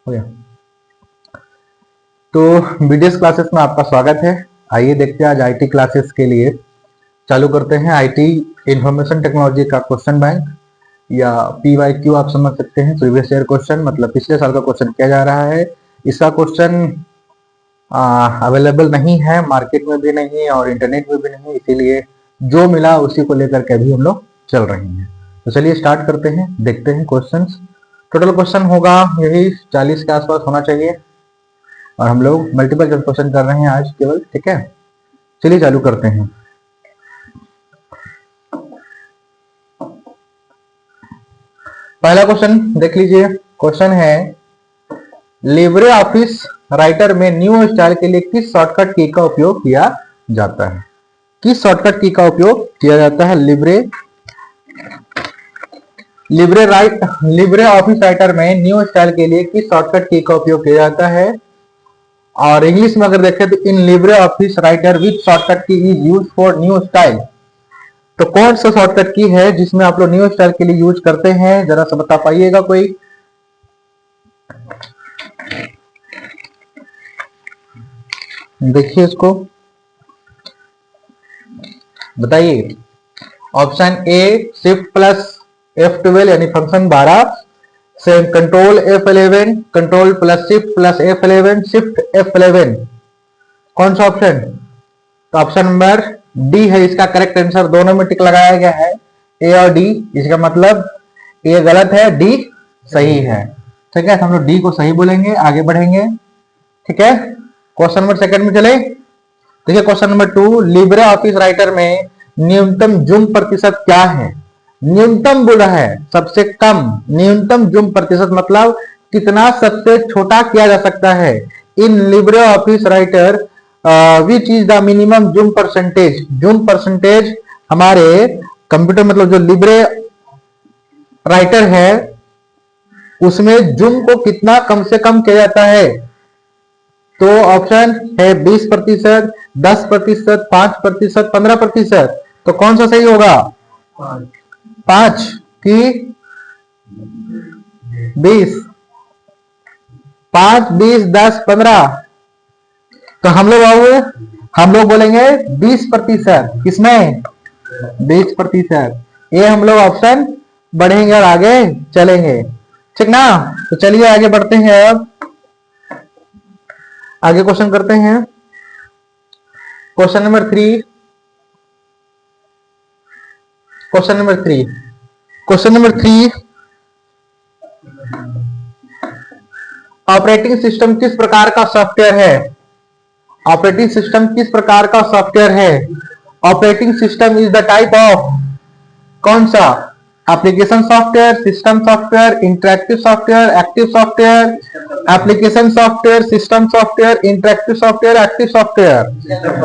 हो गया। तो बीडीएस क्लासेस में आपका स्वागत है। आइए देखते हैं आज आईटी क्लासेस के लिए चालू करते हैं आईटी इंफॉर्मेशन टेक्नोलॉजी का क्वेश्चन बैंक या पीवाईक्यू आप समझ सकते हैं, प्रीवियस ईयर क्वेश्चन, मतलब पिछले साल का क्वेश्चन किया जा रहा है। इसका क्वेश्चन अवेलेबल नहीं है, मार्केट में भी नहीं और इंटरनेट में भी नहीं, इसीलिए जो मिला उसी को लेकर के अभी हम लोग चल रहे हैं। तो चलिए स्टार्ट करते हैं, देखते हैं क्वेश्चंस। टोटल क्वेश्चन होगा यही 40 के आसपास होना चाहिए और हम लोग मल्टीपल चॉइस क्वेश्चन कर रहे हैं आज केवल, ठीक है। चलिए चालू करते हैं। पहला क्वेश्चन देख लीजिए। क्वेश्चन है लिब्रे ऑफिस राइटर में न्यू स्टाइल के लिए किस शॉर्टकट की का उपयोग किया जाता है? किस शॉर्टकट की का उपयोग किया जाता है? लिब्रे ऑफिस राइटर में न्यू स्टाइल के लिए किस शॉर्टकट की का उपयोग किया जाता है? और इंग्लिश में अगर देखें तो in Libre office writer which shortcut key is use for new style. तो कौन सा शॉर्टकट की है जिसमें आप लोग न्यू स्टाइल के लिए यूज करते हैं? जरा सा बता पाइएगा कोई। देखिए इसको बताइए। Option A shift plus F12 यानी फंक्शन 12 से control F11, control plus F11, shift F11। कौन सा ऑप्शन? तो ऑप्शन नंबर डी है इसका करेक्ट आंसर। दोनों में टिक लगाया गया है, ए और डी। इसका मतलब ए गलत है, डी सही है, ठीक है। तो हम लोग डी को सही बोलेंगे, आगे बढ़ेंगे, ठीक है। क्वेश्चन नंबर सेकंड में चले। देखिए question number 2, Libre office writer में न्यूनतम जूम प्रतिशत क्या है? न्यूनतम बोला है, सबसे कम। न्यूनतम जूम प्रतिशत मतलब कितना सबसे छोटा किया जा सकता है। इन Libre office writer which is the minimum zoom percentage. Zoom percentage हमारे कंप्यूटर मतलब जो लिब्रे राइटर है उसमें जूम को कितना कम से कम किया जाता है? तो ऑप्शन है 20%, 10%, 5%, 15%। तो कौन सा सही होगा? 5 की 20? 5, 20, 10, 15। तो हम लोग बोलेंगे 20%। किसमें? 20%। ये हम लोग ऑप्शन बढ़ेंगे और आगे चलेंगे, ठीक ना। तो चलिए आगे बढ़ते हैं। अब आगे क्वेश्चन करते हैं। Question number 3। Question number 3, operating system किस प्रकार का सॉफ्टवेयर है? ऑपरेटिंग सिस्टम किस प्रकार का सॉफ्टवेयर है? Operating system is the type of कौन सा? Application software, system software, interactive software, active software, application software, system software, interactive software, active software.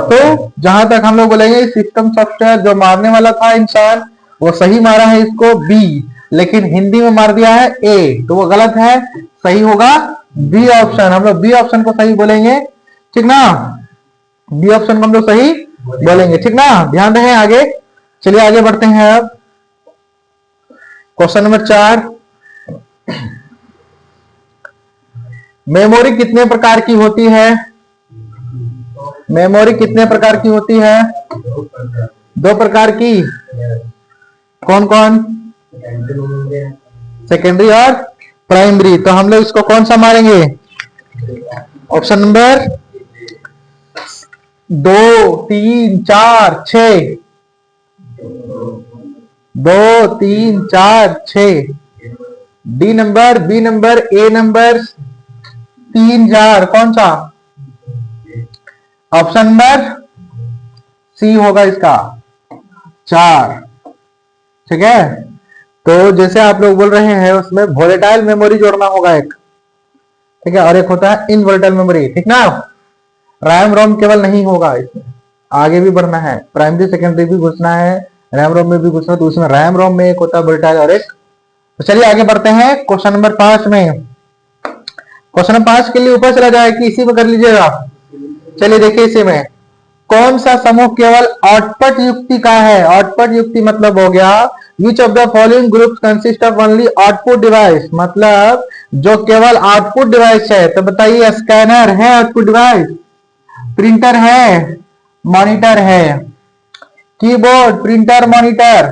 तो जहां तक हम लोग बोलेंगे सिस्टम सॉफ्टवेयर, जो मारने वाला था इंसान वो सही मारा है इसको बी, लेकिन हिंदी में मार दिया है ए, तो वो गलत है। सही होगा बी ऑप्शन। हम लोग बी ऑप्शन को सही बोलेंगे, ठीक ना। बी ऑप्शन को हम लोग सही बोलेंगे, ठीक ना। ध्यान रहे आगे। चलिए आगे बढ़ते हैं। अब क्वेश्चन नंबर 4, मेमोरी कितने प्रकार की होती है? मेमोरी कितने प्रकार की होती है? 2 प्रकार की। कौन कौन? सेकेंडरी और प्राइमरी। तो हम लोग इसको कौन सा मारेंगे? Option number 2, 3, 4, 6। 2, 3, 4, 6। D number, B number, A number, 3, 4। कौन सा? ऑप्शन नंबर सी होगा इसका, 4, ठीक है। तो जैसे आप लोग बोल रहे हैं उसमें वोलेटाइल मेमोरी जोड़ना होगा एक, ठीक है, और एक होता है इनवोलेटाइल मेमोरी, ठीक ना। रैम रोम केवल नहीं होगा, इसमें आगे भी बढ़ना है, प्राइमरी सेकेंडरी भी घुसना है, रैम रोम में भी घुसना। तो उसमें रैम रोम में एक होता है वोलेटाइल और एक। तो चलिए आगे बढ़ते हैं क्वेश्चन नंबर 5 में। क्वेश्चन नंबर 5 के लिए ऊपर चला जाए कि इसी में कर लीजिएगा। चलिए देखिए इसी में कौन सा समूह केवल आउटपुट युक्ति का है? आउटपुट युक्ति मतलब हो गया which of the following groups consist of only output device. मतलब जो केवल आउटपुट डिवाइस है, तो बताइए स्कैनर है आउटपुट डिवाइस, प्रिंटर है, मॉनिटर है, कीबोर्ड, प्रिंटर, मॉनिटर।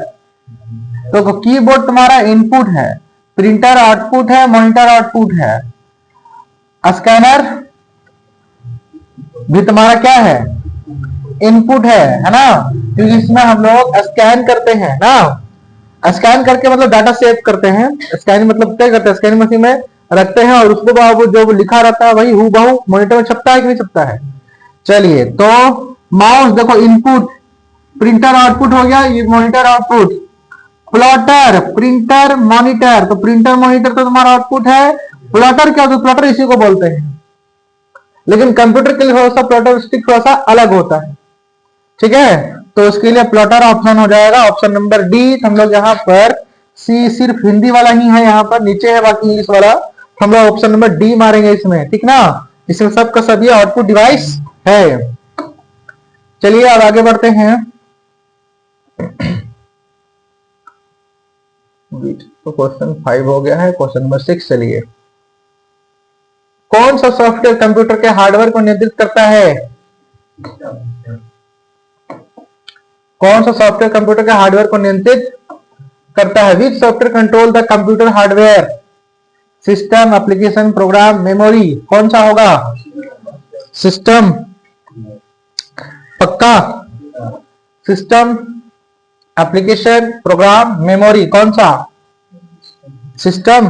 तो कीबोर्ड तुम्हारा इनपुट है, प्रिंटर आउटपुट है, मॉनिटर आउटपुट है, स्कैनर भी तुम्हारा क्या है, इनपुट है ना, क्योंकि इसमें हम लोग स्कैन करते हैं ना, स्कैन करके मतलब डाटा सेव करते हैं। स्कैनिंग मतलब क्या करते हैं, स्कैनिंग मशीन में रखते हैं और उसको जो लिखा रहता है वही हूबहू मॉनिटर में छपता है कि नहीं छपता है। चलिए, तो माउस देखो इनपुट, प्रिंटर आउटपुट हो गया, ये monitor output, plotter, printer, monitor, तो प्रिंटर मॉनिटर तो तुम्हारा आउटपुट है। प्लॉटर क्या होता है, प्लॉटर इसी को बोलते हैं, लेकिन कंप्यूटर के लिए थोड़ा सा प्लॉटर स्टिक थोड़ा सा अलग होता है, ठीक है। तो उसके लिए प्लॉटर ऑप्शन हो जाएगा, ऑप्शन नंबर डी। हम लोग यहाँ पर सी सिर्फ हिंदी वाला ही है, यहाँ पर नीचे है बाकी इंग्लिश वाला, हम लोग ऑप्शन नंबर डी मारेंगे इसमें, ठीक ना। इसमें सबका सब ये आउटपुट डिवाइस है। चलिए अब आगे बढ़ते हैं। तो क्वेश्चन 5 हो गया है, क्वेश्चन नंबर 6 चलिए। कौन सा सॉफ्टवेयर कंप्यूटर के हार्डवेयर को नियंत्रित करता है, कौन सा सॉफ्टवेयर कंप्यूटर के हार्डवेयर को नियंत्रित करता है। Which software control the computer hardware, system, application, program, memory, कौन सा होगा, सिस्टम, पक्का, सिस्टम, एप्लीकेशन, प्रोग्राम, मेमोरी, कौन सा, सिस्टम।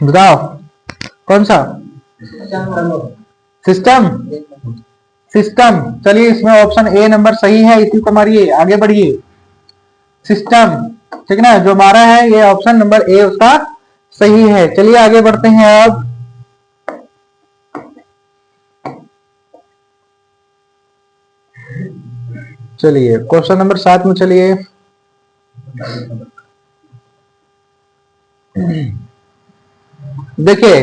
बताओ कौन सा, सिस्टम, सिस्टम। चलिए इसमें ऑप्शन ए नंबर सही है, इसी को मारिए, आगे बढ़िए, सिस्टम, ठीक ना, जो हमारा है ये ऑप्शन नंबर ए उसका सही है। चलिए आगे बढ़ते हैं अब। चलिए क्वेश्चन नंबर 7 में चलिए। देखिए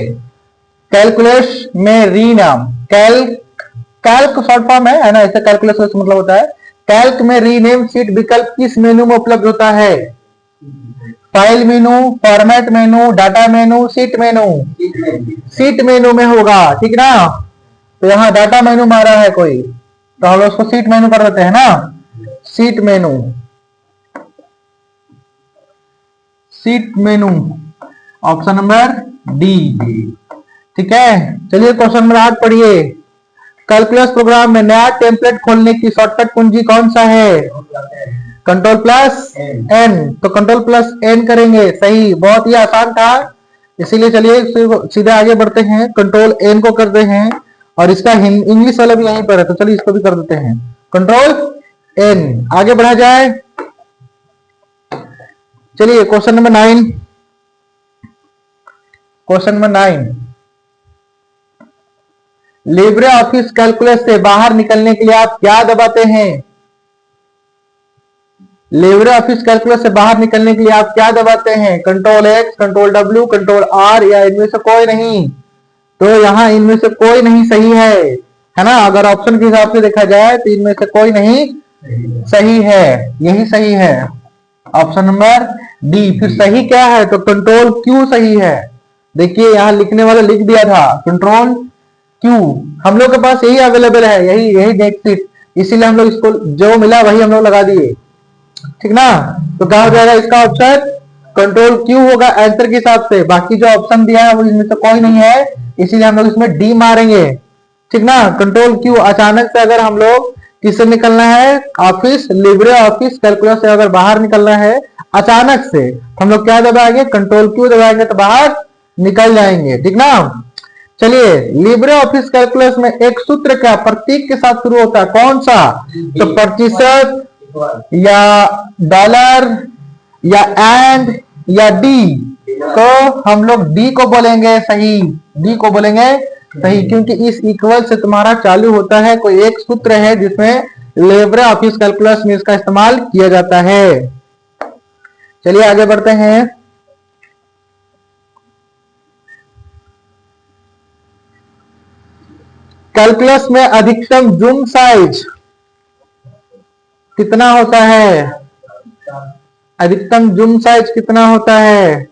कैलकुलस में रीनाम, कैल्क शॉर्ट फॉर्म है ना, ऐसे कैलकुलस का मतलब होता है। कैल्क में रीनेम शीट विकल्प किस मेनू में उपलब्ध होता है, फाइल मेनू, फॉर्मेट मेनू, डाटा मेनू, शीट मेनू, शीट मेनू में होगा, ठीक ना। तो यहाँ डाटा मेनू मारा है कोई, तो हम उसको शीट मेनू कर देते हैं ना, शीट मेनू, शीट मेनू, ऑप्शन नंबर डी, ठीक है। चलिए क्वेश्चन नंबर 8 पढ़िए। कैलकुलस प्रोग्राम में नया टेम्पलेट खोलने की शॉर्टकट कुंजी कौन सा है, कंट्रोल प्लस एन, तो कंट्रोल प्लस एन करेंगे, सही, बहुत ही आसान था, इसीलिए चलिए सीधे आगे बढ़ते हैं, कंट्रोल एन को करते हैं, और इसका इंग्लिश वाला भी यहीं पर है, तो चलिए इसको भी कर देते हैं, कंट्रोल एन। आगे बढ़ा जाए, चलिए question number 9, question number 9, Libre office calculus से बाहर निकलने के लिए आप क्या दबाते हैं, लिब्रे ऑफिस कैलकुलस से बाहर निकलने के लिए आप क्या दबाते हैं, control X, control W, control R, या इनमें से कोई नहीं। तो यहाँ इनमें से कोई नहीं सही है ना, अगर ऑप्शन के हिसाब से देखा जाए तो इनमें से कोई नहीं सही है, यही सही है, ऑप्शन नंबर डी। फिर सही क्या है, तो कंट्रोल क्यू सही है। देखिए यहाँ लिखने वाला लिख दिया था कंट्रोल क्यू, हम लोग के पास यही अवेलेबल है, यही डेट शीट, इसीलिए हम लोग इसको जो मिला वही हम लोग लगा दिए, ठीक ना। तो क्या हो जाएगा इसका ऑप्शन, कंट्रोल क्यू होगा आंसर के हिसाब से। बाकी जो ऑप्शन दिया है वो इनमें से कोई नहीं है, इसीलिए हम लोग इसमें डी मारेंगे, ठीक ना। कंट्रोल क्यू, अचानक से अगर हम लोग किससे निकलना है, ऑफिस, लिब्रे ऑफिस कैलकुलस से अगर बाहर निकलना है अचानक से, हम लोग क्या दबाएंगे, कंट्रोल क्यू दबाएंगे तो बाहर निकल जाएंगे, ठीक ना। चलिए लिब्रे ऑफिस कैलकुलस में एक सूत्र क्या प्रतीक के साथ शुरू होता है, कौन सा, तो प्रतिशत, या डॉलर, या एंड, या डी, तो हम लोग डी को बोलेंगे सही, डी को बोलेंगे सही, क्योंकि इस इक्वल से तुम्हारा चालू होता है कोई एक सूत्र है जिसमें लिब्रे ऑफिस कैलकुलस में इसका इस्तेमाल किया जाता है। चलिए आगे बढ़ते हैं। कैलकुलस में अधिकतम जूम साइज कितना होता है, अधिकतम जूम साइज कितना होता है?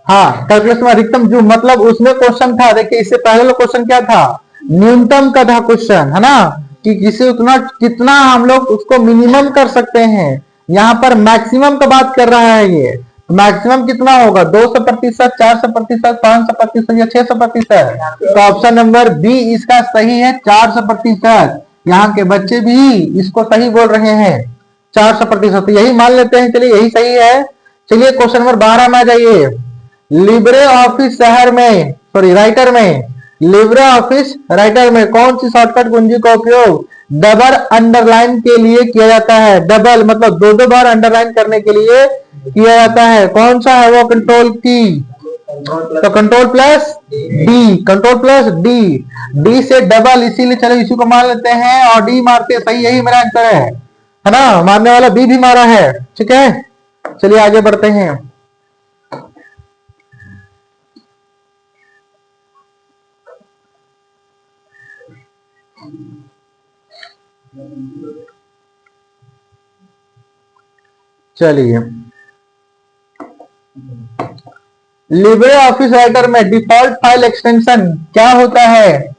हाँ, कैलकुलस में अधिकतम जूम मतलब उसमें क्वेश्चन था, देखिए इससे पहले वाला क्वेश्चन क्या था, न्यूनतम का था क्वेश्चन, है ना, कि किसी उतना कितना हम लोग उसको मिनिमम कर सकते हैं। यहाँ पर मैक्सिमम का बात कर रहा है ये, मैक्सिमम कितना होगा, 200%, 400%, 500% या 600%? तो ऑप्शन नंबर बी इसका सही है, 400%। यहाँ के बच्चे भी इसको सही बोल रहे हैं, 400%। तो यही मान लेते हैं, चलिए यही सही है। चलिए क्वेश्चन नंबर 12 में आ जाइए। लिब्रे ऑफिस शहर में, सॉरी राइटर में, लिब्रे ऑफिस राइटर में कौन सी शॉर्टकट कुंजी का उपयोग डबल अंडरलाइन के लिए किया जाता है? डबल मतलब दो दो बार अंडरलाइन करने के लिए किया जाता है, कौन सा है वो? कंट्रोल की, तो control plus D, control plus D, D से डबल, इसीलिए चलो इसी को मान लेते हैं और डी मारते हैं, सही यही मेरा आंसर है ना, मारने वाला बी भी मारा है, ठीक है। चलिए आगे बढ़ते हैं। चलिए लिब्रे ऑफिस राइटर में डिफॉल्ट फाइल एक्सटेंशन क्या होता है?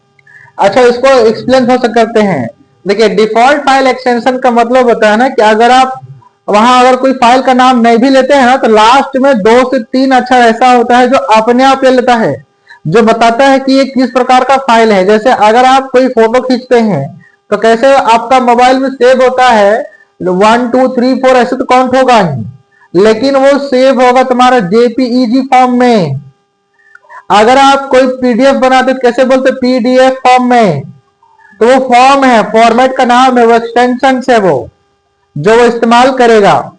अच्छा, इसको एक्सप्लेन करते हैं। देखिए डिफॉल्ट फाइल एक्सटेंशन का मतलब होता है ना कि अगर आप वहां अगर कोई फाइल का नाम नहीं भी लेते हैं ना, तो लास्ट में 2 से 3 अक्षर ऐसा होता है जो अपने आप ले लेता है, जो बताता है कि ये किस प्रकार का फाइल है। जैसे अगर आप कोई फोटो खींचते हैं तो कैसे आपका मोबाइल में सेव होता है 1 2 3 4 ऐसे तो काउंट होगा ही, लेकिन वो सेव होगा तुम्हारा जेपीईजी फॉर्म में। अगर आप कोई पीडीएफ बनाते तो कैसे बोलते? पीडीएफ फॉर्म में। तो वो फॉर्म है, फॉर्मेट का नाम है, वो एक्सटेंशन है वो जो वो इस्तेमाल करेगा।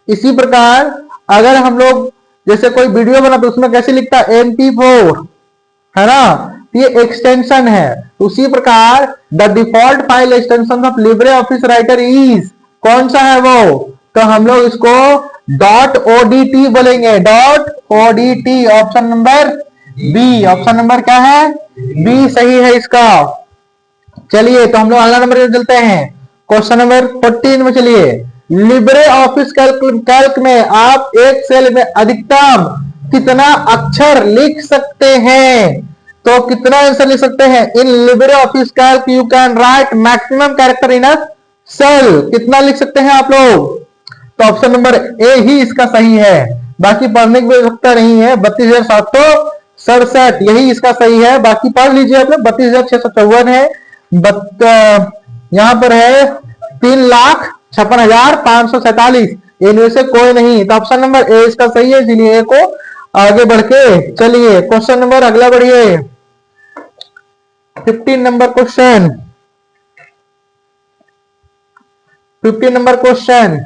इसी प्रकार अगर हम लोग जैसे कोई वीडियो बनाते उसमें कैसे लिखता है? MP4, है ना, ये एक्सटेंशन है। उसी प्रकार the default file extension of Libre office writer is, कौन सा है वो? तो हम लोग इसको .odt बोलेंगे, .odt। Option number B, option number क्या है? बी सही है इसका। चलिए तो हम लोग अगला नंबर चलते हैं, क्वेश्चन नंबर 14 में। चलिए लिब्रे ऑफिस कैल्क में आप एक सेल में अधिकतम कितना अक्षर लिख सकते हैं? तो कितना आंसर लिख सकते हैं? In Libre Office Calc you can write maximum character in a cell. कितना लिख सकते हैं आप लोग? तो ऑप्शन नंबर ए ही इसका सही है, बाकी पढ़ने की आवश्यकता नहीं है। 32,767 यही इसका सही है, बाकी पढ़ लीजिए आप लोग। 32,654 है, यहां पर है 3,56,547, इनमें से कोई नहीं, तो ऑप्शन नंबर ए इसका सही है, इसलिए ए को आगे बढ़ के चलिए क्वेश्चन नंबर अगला बढ़िए। 15 नंबर क्वेश्चन, 15 नंबर क्वेश्चन,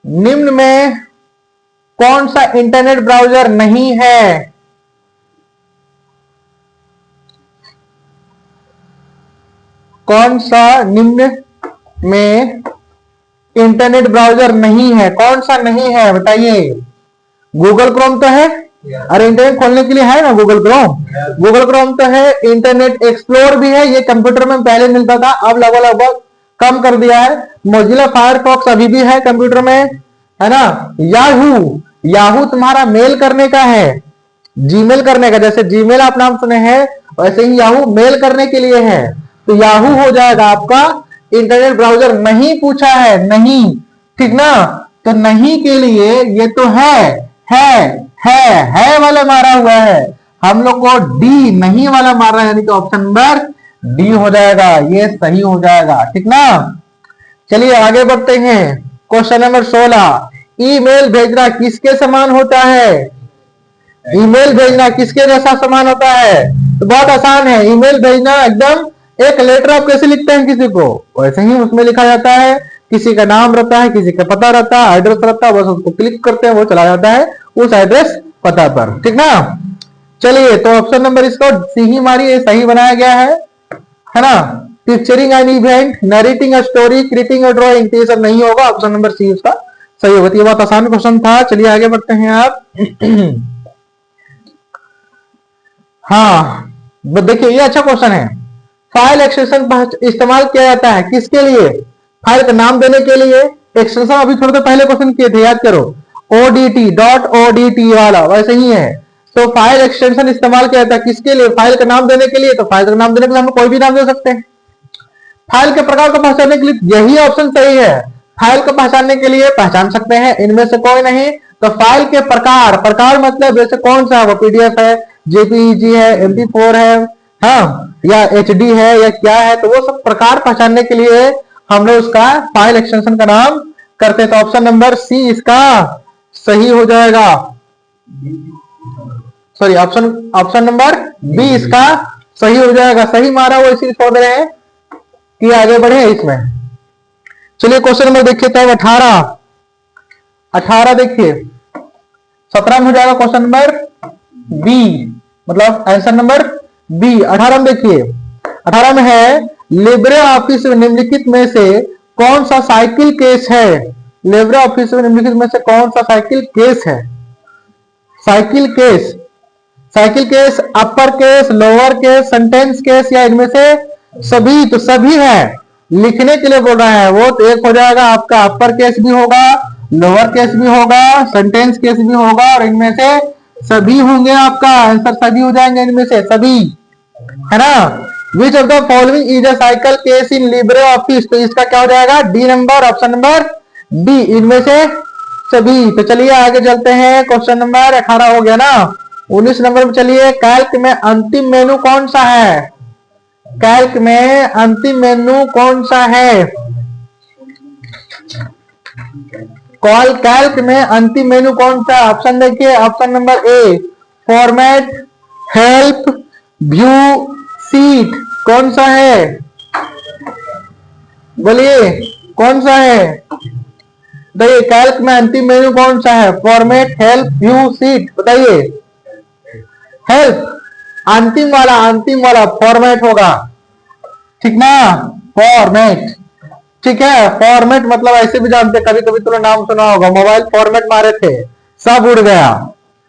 निम्न में कौन सा इंटरनेट ब्राउजर नहीं है? कौन सा निम्न में इंटरनेट ब्राउजर नहीं है? कौन सा नहीं है बताइए? गूगल क्रोम तो है, अरे इंटरनेट खोलने के लिए है ना गूगल क्रोम, गूगल क्रोम तो है। इंटरनेट एक्सप्लोर भी है, ये कंप्यूटर में पहले मिलता था, अब लगभग कम कर दिया है। मोजिला फायरफॉक्स अभी भी है कंप्यूटर में, है ना। याहू, याहू तुम्हारा मेल करने का है, जीमेल करने का, जैसे जीमेल आप नाम सुने हैं वैसे ही याहू मेल करने के लिए है, तो याहू हो जाएगा आपका। इंटरनेट ब्राउजर नहीं पूछा है, नहीं, ठीक ना, तो नहीं के लिए ये तो है वाला मारा हुआ है, हम लोग को डी नहीं वाला मारा है, यानी कि ऑप्शन नंबर डी हो जाएगा, ये सही हो जाएगा, ठीक ना। चलिए आगे बढ़ते हैं, क्वेश्चन नंबर 16, ईमेल भेजना किसके समान होता है? ईमेल भेजना किसके जैसा समान होता है? तो बहुत आसान है, ईमेल भेजना एकदम एक लेटर आप कैसे लिखते हैं किसी को, वैसे ही उसमें लिखा जाता है। किसी का नाम रहता है, किसी का पता रहता है, एड्रेस रहता है, बस उसको क्लिक करते हैं, वो चला जाता है उस एड्रेस पता पर, ठीक ना। चलिए तो ऑप्शन नंबर इसको सी ही मारिए, सही बनाया गया है ना। Picturing an event, narrating a story, creating a drawing, ये सब नहीं होगा, ऑप्शन नंबर सी इसका सही होगा। ये बहुत आसान क्वेश्चन था। चलिए आगे बढ़ते हैं आप। हाँ, देखिए ये अच्छा क्वेश्चन है। फाइल एक्सटेंशन इस्तेमाल किया जाता है किसके लिए? फाइल का नाम देने के लिए। एक्सटेंशन अभी थोड़ी देर पहले क्वेश्चन किए थे, याद करो, ओडीटी डॉट ओडीटी वाला वैसे ही है। तो फाइल एक्सटेंशन इस्तेमाल किया जाता है किसके लिए? फाइल का नाम देने के लिए। तो फाइल का नाम देने के लिए हम कोई भी नाम दे सकते हैं। फाइल के प्रकार को पहचानने के लिए यही ऑप्शन सही है। फाइल को पहचानने के लिए पहचान सकते हैं, इनमें से कोई नहीं। तो फाइल के प्रकार, प्रकार मतलब जैसे कौन सा है, वो पीडीएफ है, जेपीईजी है, MP4 है, हाँ, या एचडी है, या क्या है, तो वो सब प्रकार पहचानने के लिए हम लोग उसका फाइल एक्सटेंशन का नाम करते हैं। तो ऑप्शन नंबर सी इसका सही हो जाएगा। सॉरी, ऑप्शन नंबर बी इसका सही हो जाएगा। सही मारा वो इसीलिए छोड़ रहे हैं कि आगे बढ़े इसमें। चलिए क्वेश्चन नंबर देखिए तब 18 देखिए 17 में हो जाएगा क्वेश्चन नंबर बी, मतलब आंसर नंबर बी। 18 में देखिए, 18 में है लिब्रे ऑफिस निम्नलिखित में से कौन सा साइकिल केस है? लिब्रे ऑफिस निम्नलिखित में से कौन सा साइकिल केस है? Cycle case, cycle case upper case, lower case, sentence case, या इनमें से सभी? तो सभी है। लिखने के लिए बोल रहा है वो, तो एक हो जाएगा आपका अपर केस भी होगा, लोअर केस भी होगा, सेंटेंस केस भी होगा, और इनमें से सभी होंगे। आपका आंसर सभी हो जाएंगे, इनमें से सभी, है ना। Which of the following is a cycle case in Libre office? तो इसका क्या हो जाएगा? D number, option number D, इनमें से सभी। तो चलिए आगे चलते हैं। क्वेश्चन नंबर 18 हो गया ना। 19 नंबर में चलिए, कैल्क में अंतिम मेनू कौन सा है? कैल्क में अंतिम मेनू कौन सा है? कॉल कैल्क में अंतिम मेनू कौन सा? ऑप्शन देखिए, option number A format, help, view, seat. कौन सा है? बोलिए कौन सा है? बताइए कैल्क में अंतिम मेनू कौन सा है? Format, help, view, seat. बताइए। हेल्प, अंतिम वाला फॉर्मेट होगा, ठीक ना, फॉर्मेट। ठीक है, फॉर्मेट मतलब ऐसे भी जानते, कभी कभी तुमने नाम सुना होगा, मोबाइल फॉर्मेट मारे थे सब उड़ गया।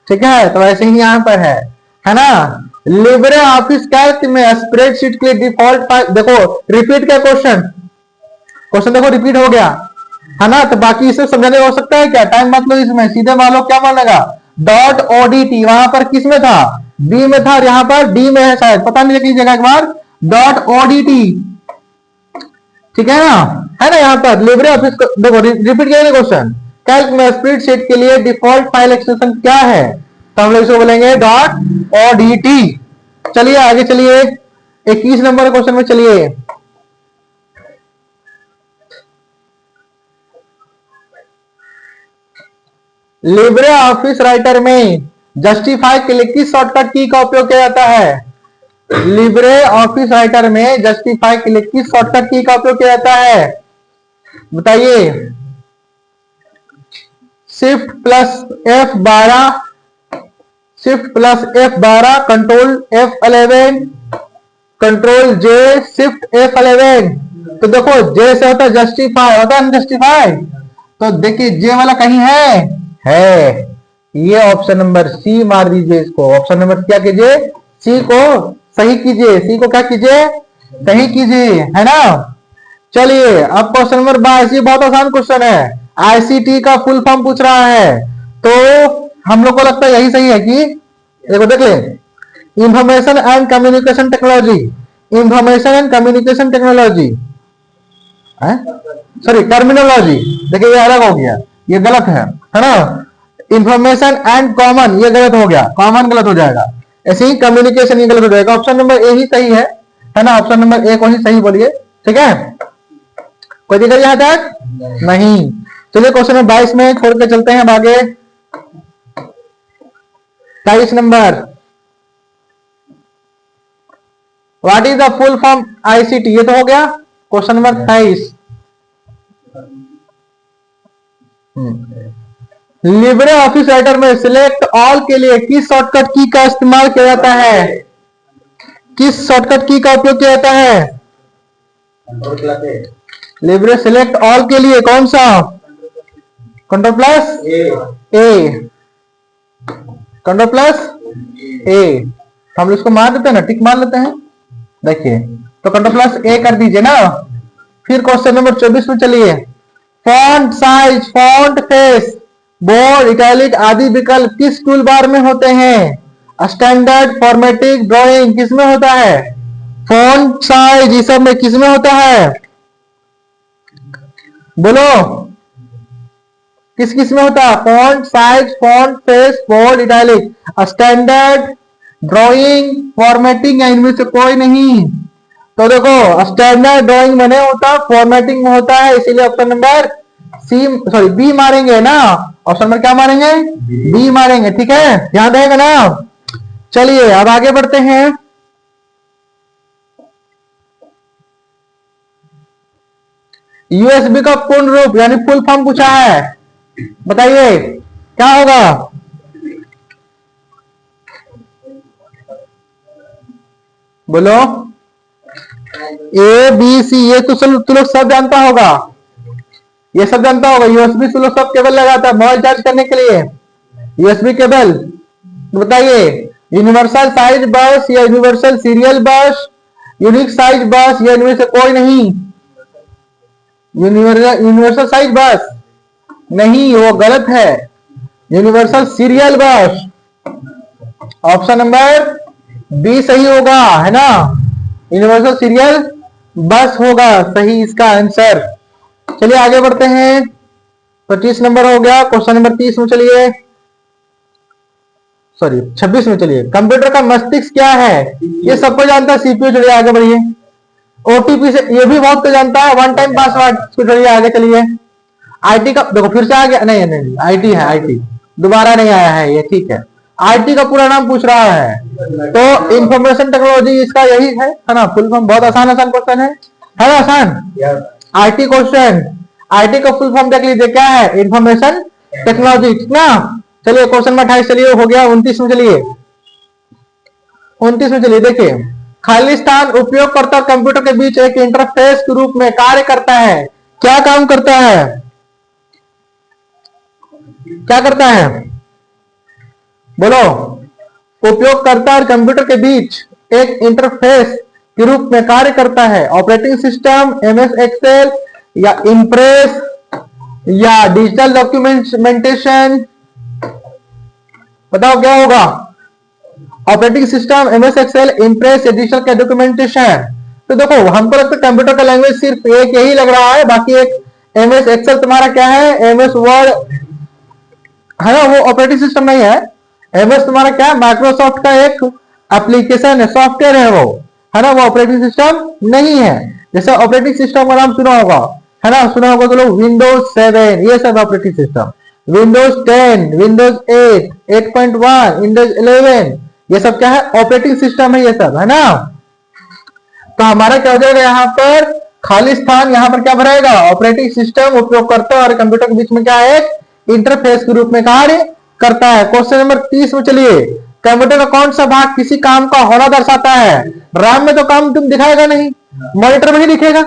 ठीक है, तो ऐसे ही यहां पर है ना। लिब्रे ऑफिस कैल्क में स्प्रेडशीट के लिए डिफॉल्ट फाइल, देखो रिपीट का क्वेश्चन देखो रिपीट हो गया, है ना। तो बाकी इसे समझाने हो सकता है क्या? टाइम मत लो इसमें, सीधे मान लो क्या मानेगा, डॉट ओडीटी। वहां पर किस में था? बी में था, और यहाँ पर डी में है शायद, पता नहीं, देख लीजिएगा एक बार, डॉट ओडीटी। ठीक है ना यहाँ पर लिब्रे ऑफिस देखो रिपीट किया क्वेश्चन, कैल्क में स्प्रेडशीट के लिए डिफॉल्ट फाइल एक्सटेंशन क्या है? तो हम लोग इसको बोलेंगे डॉट ओडीटी। चलिए आगे चलिए, 21 नंबर क्वेश्चन में चलिए। लिब्रे ऑफिस राइटर में जस्टिफाई के लिए किस शॉर्टकट की का उपयोग किया जाता है? लिब्रे ऑफिस राइटर में जस्टिफाई के लिए किस शॉर्टकट की का उपयोग किया जाता है? बताइए। Shift plus F12, shift plus F12, control F11, control J, shift F11। तो देखो J से होता है जस्टिफाई, होता है जस्टिफाई। तो देखिए J वाला कहीं है। ये ऑप्शन नंबर सी मार दीजिए इसको। ऑप्शन नंबर क्या कीजिए? सी को सही कीजिए। सी को क्या कीजिए? सही कीजिए, है ना। चलिए अब क्वेश्चन नंबर 22, ये बहुत आसान क्वेश्चन है। आईसीटी का फुल फॉर्म पूछ रहा है, तो हम लोग को लगता है यही सही है कि देखो देख ले, information and communication technology, information and communication technology, sorry terminology. देखिए ये अलग हो गया, ये गलत है ना। इंफॉर्मेशन एंड कॉमन, ये गलत हो गया, कॉमन गलत हो जाएगा। ऐसे ही कम्युनिकेशन ये गलत हो जाएगा। ऑप्शन नंबर ए ही सही है ना। ऑप्शन नंबर ए को ही सही बोलिए, ठीक है। कोई दिक्कत यहां तक नहीं। चलिए क्वेश्चन नंबर 22 में छोड़ के चलते हैं अब आगे। 23 number, what is the full form ICT? ये तो हो गया question number 23। Libre office writer में सिलेक्ट ऑल के लिए किस शॉर्टकट की का इस्तेमाल किया जाता है? किस शॉर्टकट की का उपयोग किया जाता है? लिब्रे सिलेक्ट ऑल के लिए कौन सा? कंट्रोल प्लस ए, कंट्रोल प्लस ए, तो हम इसको मार देते हैं ना, टिक मार लेते हैं। देखिए तो कंट्रोल प्लस ए कर दीजिए ना। फिर क्वेश्चन नंबर 24 में चलिए। Font size, font face, bold, italic आदि विकल्प किस टूल बार में होते हैं? स्टैंडर्ड, फॉर्मेटिक, ड्राइंग किसमें होता है? फॉन्ट साइज ये सब में किसमें होता है? बोलो किस किस में होता है? Font size, font face, bold, italic, standard, drawing, formatting या इनमें से कोई नहीं? तो देखो स्टैंडर्ड ड्राइंग में नहीं होता, फॉर्मेटिंग में होता है, इसीलिए ऑप्शन नंबर बी मारेंगे ना। ऑप्शन नंबर क्या मारेंगे? बी मारेंगे, ठीक है, ध्यान रहेगा ना। चलिए अब आगे बढ़ते हैं। यूएसबी का पूर्ण रूप यानी फुल फॉर्म पूछा है, बताइए क्या होगा? बोलो ए बी सी, ये तो तू लोग सब जानता होगा, ये सब जानता होगा। यूएसबी से लोग सब केबल लगाता है मोबाइल चार्ज करने के लिए, यूएसबी केबल। तो बताइए यूनिवर्सल साइज बस या यूनिवर्सल सीरियल बस, यूनिक साइज बस या इनमें से कोई नहीं? यूनिवर्सल साइज बस नहीं, वो गलत है, universal serial bus. Option number B सही होगा, है ना, यूनिवर्सल सीरियल बस होगा सही इसका आंसर। चलिए आगे बढ़ते हैं। 25 नंबर हो गया, क्वेश्चन नंबर 30 में चलिए, सॉरी 26 में चलिए। कंप्यूटर का मस्तिष्क क्या है? ये सबको जानता है, सीपीयू। चलिए आगे बढ़िए। ओटीपी से ये भी बहुत को जानता है, वन टाइम पासवर्ड। चलिए आगे चलिए। आईटी का देखो फिर से आ गया, नहीं नहीं आईटी है, आईटी दोबारा नहीं आया है ये, ठीक है। आईटी का पूरा नाम पूछ रहा है, तो इंफॉर्मेशन टेक्नोलॉजी इसका यही है ना, फुल फॉर्म। बहुत आसान आसान क्वेश्चन है ना, आसान आईटी क्वेश्चन। आईटी का फुल फॉर्म देख लीजिए क्या है? इंफॉर्मेशन टेक्नोलॉजी, ठीक ना। चलिए क्वेश्चन में 28 चलिए, हो गया 29 में चलिए। 29 में चलिए, देखिए खाली स्थान उपयोगकर्ता कंप्यूटर के बीच एक इंटरफेस के रूप में कार्य करता है। क्या काम करता है? क्या करता है? बोलो। उपयोगकर्ता और कंप्यूटर के बीच एक इंटरफेस के रूप में कार्य करता है। ऑपरेटिंग सिस्टम, एमएस एक्सेल या इंप्रेस या डिजिटल डॉक्यूमेंटेशन, बताओ क्या होगा? Operating system, MS Excel, Impress या डिजिटल का डॉक्यूमेंटेशन। तो देखो हमको लगता है कंप्यूटर का लैंग्वेज सिर्फ एक यही लग रहा है, बाकी एक एमएस एक्सेल तुम्हारा क्या है? एमएस वर्ड है ना, वो ऑपरेटिंग सिस्टम नहीं है। एमएस तुम्हारा क्या है? माइक्रोसॉफ्ट का एक एप्लीकेशन है, सॉफ्टवेयर है वो, है ना, वो ऑपरेटिंग सिस्टम नहीं है। जैसे ऑपरेटिंग सिस्टम का नाम सुना होगा, है ना, सुना होगा तो लोग विंडोज 7, ये सब operating system. Windows 10, Windows 8, 8.1, Windows 11, ये सब क्या है? ऑपरेटिंग सिस्टम है ये सब, है ना। तो हमारा क्या हो जाएगा यहाँ पर? खाली स्थान यहाँ पर क्या भरेगा? ऑपरेटिंग सिस्टम उपयोगकर्ता और कंप्यूटर के बीच में क्या है? इंटरफेस के रूप में कार्य करता है। क्वेश्चन नंबर 30 में चलिए। कंप्यूटर का कौन सा भाग किसी काम का होना दर्शाता है? रैम में तो काम तुम दिखाएगा नहीं, मॉनिटर में ही दिखेगा,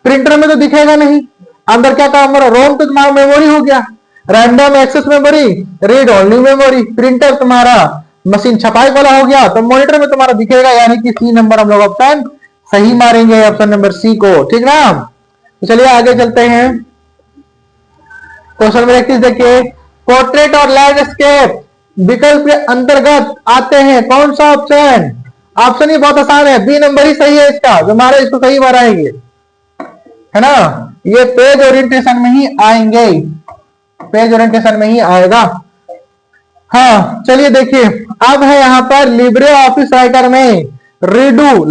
प्रिंटर में तो दिखेगा नहीं। अंदर क्या काम हो रहा? रोम तो तुम्हारा मेमोरी हो गया, random access memory, read only memory. Printer तुम्हारा मशीन छपाई वाला हो गया, तो मॉनिटर में तुम्हारा दिखेगा, यानी कि सी नंबर हम लोग ऑप्शन सही मारेंगे, ऑप्शन नंबर सी को, ठीक ना। तो चलिए आगे चलते हैं। क्वेश्चन नंबर 31 देखिए। पोर्ट्रेट और लैंडस्केप विकल्प के अंतर्गत आते हैं कौन सा ऑप्शन? ऑप्शन ही बहुत आसान है, बी नंबर ही सही है इसका, जो हमारे इसको सही मारेंगे, है ना। ये पेज ओरिएंटेशन में ही आएंगे, पेज ओरिएंटेशन में ही आएगा। हाँ चलिए देखिए, अब है यहां पर लिब्रे ऑफिस राइटर में रीडू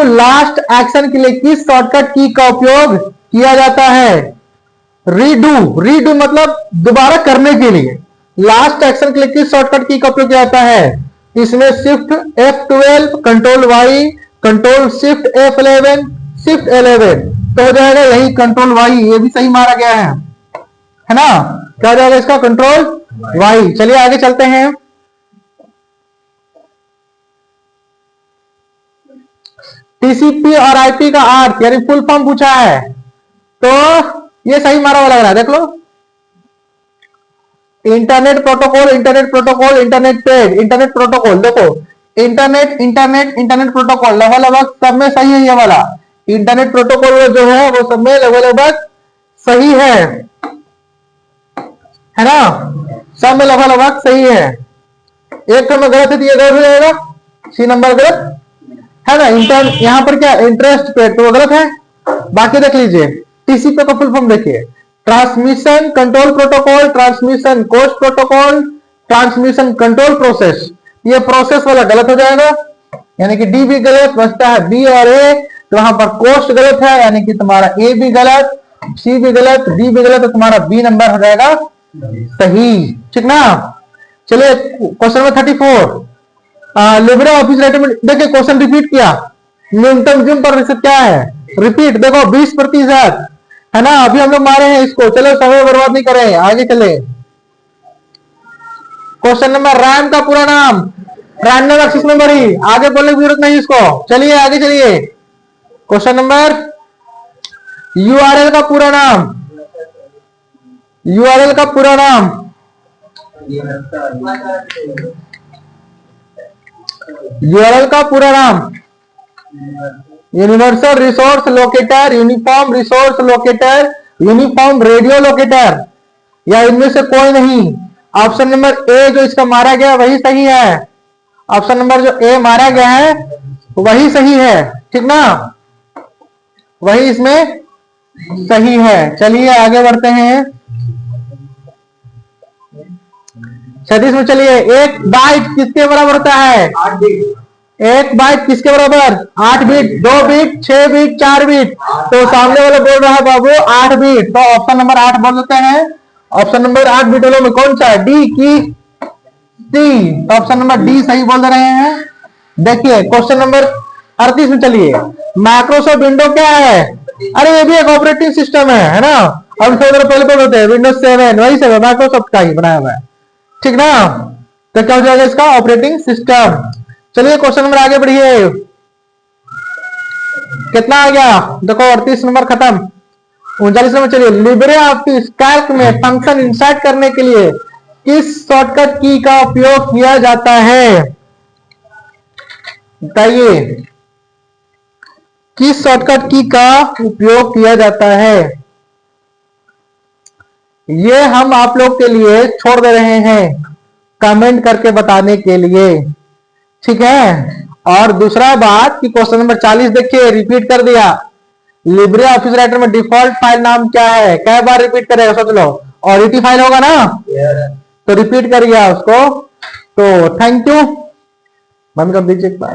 लास्ट एक्शन के लिए किस शॉर्टकट की का उपयोग किया जाता है? रीडू मतलब दोबारा करने के लिए, लास्ट एक्शन के लिए किस शॉर्टकट की का उपयोग किया जाता है? इसमें shift F12, control Y, control shift F11, shift 11, तो हो जाएगा यही कंट्रोल वाई, ये भी सही मारा गया है ना। क्या हो जाएगा इसका? Control Y. चलिए आगे चलते हैं। टीसीपी और आईपी का अर्थ यानी फुल फॉर्म पूछा है, तो ये सही मारा हुआ लग रहा है, देख लो। Internet protocol, internet protocol, internet पेड, इंटरनेट प्रोटोकॉल, देखो इंटरनेट इंटरनेट इंटरनेट प्रोटोकॉल लगभग सब में सही है। ये वाला इंटरनेट प्रोटोकॉल जो है वो सब में लगभग सही है ना, सब में लगभग सही है। एक तो में गलत है तो ये गलत हो जाएगा, सी नंबर गलत है ना। यहाँ पर क्या इंटरेस्ट पेड तो वो गलत है। बाकी देख लीजिए, टीसीपी का फुल फॉर्म देखिए, transmission control protocol, transmission cost protocol, transmission control process. ये प्रोसेस वाला गलत हो जाएगा, यानी कि डी भी गलत, बचता है बी और ए। तो वहां पर कॉस्ट गलत है, यानी कि तुम्हारा ए भी गलत, सी भी गलत, डी भी गलत, तो तुम्हारा बी नंबर हो जाएगा सही, ठीक ना। चलिए question number 34, Libre office writer में देखिए क्वेश्चन रिपीट किया, न्यूनतम जिम प्रतिशत क्या है, रिपीट देखो 20% है ना। अभी हम लोग मारे हैं इसको, चलो समय बर्बाद नहीं करें, आगे चले। क्वेश्चन नंबर, रैम का पूरा नाम, रैंडम एक्सेस मेमोरी, आगे बोलने की जरूरत नहीं इसको, चलिए आगे चलिए। क्वेश्चन नंबर, यूआरएल का पूरा नाम, यूआरएल का पूरा नाम, यूआरएल का पूरा नाम, universal resource locator, uniform resource locator, uniform radio locator, या इनमें से कोई नहीं। ऑप्शन नंबर ए जो इसका मारा गया वही सही है, ऑप्शन नंबर जो ए मारा गया है वही सही है, ठीक ना, वही इसमें सही है। चलिए आगे बढ़ते हैं 36 में। चलिए, एक बाइट किसके बराबर होता है, 8 बिट। एक बाइट किसके बराबर, 8 बिट, 2 बिट, 6 बिट, 4 बिट। तो सामने वाला बोल रहा है बाबू 8 बिट, तो ऑप्शन नंबर 8 बोल देते हैं। ऑप्शन नंबर 8 बिट वालों में कौन सा है, डी की डी, तो ऑप्शन नंबर डी सही बोल रहे हैं। देखिए क्वेश्चन नंबर 38 में। चलिए, माइक्रोसॉफ्ट विंडो क्या है, अरे ये भी एक ऑपरेटिंग सिस्टम है ना। हम पहले कौन होते हैं, विंडोज 7, वही से माइक्रोसॉफ्ट का ही बनाया हुआ है, ठीक ना। तो क्या हो जाएगा इसका, ऑपरेटिंग सिस्टम। चलिए क्वेश्चन नंबर आगे बढ़िए, कितना आ गया देखो, 38 नंबर खत्म। 39 नंबर। चलिए, लिब्रे ऑफिस कैल्क में फंक्शन इंसर्ट करने के लिए किस शॉर्टकट की का उपयोग किया जाता है, बताइए किस शॉर्टकट की का उपयोग किया जाता है। ये हम आप लोग के लिए छोड़ दे रहे हैं कमेंट करके बताने के लिए, ठीक है। और दूसरा बात कि क्वेश्चन नंबर 40 देखिए, रिपीट कर दिया, लिब्रे ऑफिस राइटर में डिफॉल्ट फाइल नाम क्या है, कै बार रिपीट करेगा सोच लो, ऑडिटी फाइल होगा ना, तो रिपीट कर गया उसको। तो थैंक यू, बंद कर दीजिए एक बार।